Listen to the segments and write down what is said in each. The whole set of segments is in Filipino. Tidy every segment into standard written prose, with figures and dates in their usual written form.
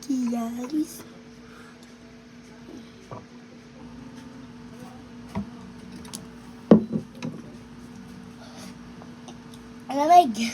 Guys. Alamig.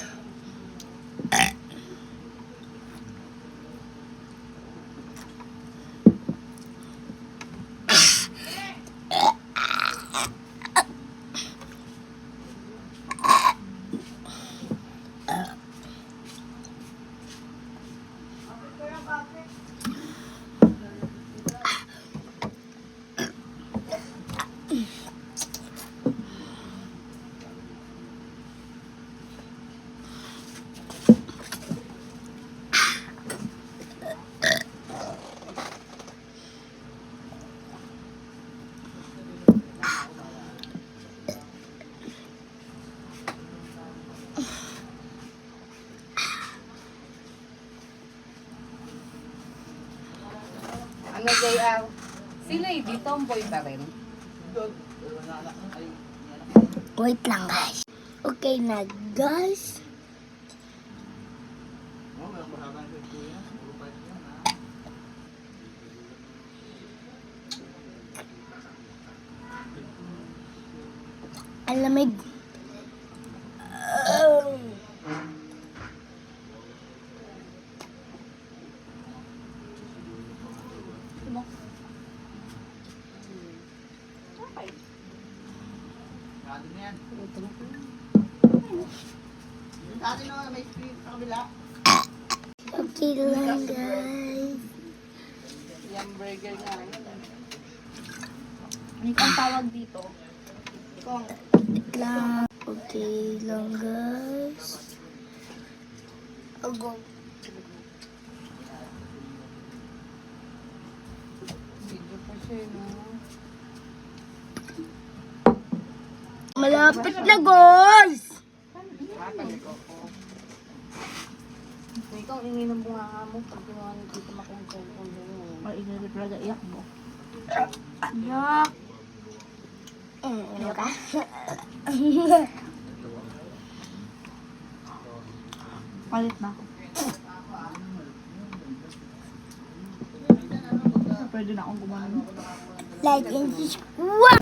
Ano, JR? Si Lady, tomboy pa rin. Wait lang guys. Okay na guys. Alamig. Okay lang guys. Yung burger nga. Ano ang tawag dito? Kung Wait lang. Okay lang guys. Agong. video pa siya, no? Malapit na guys. Ikaw, ingin ng bunga mo pag ginawa ni Tito Mac yung cellphone mo. Or igagay talaga iyak mo. Yak. Ano ka? Palit na ako. Pwede na akong gumano. Like and subscribe.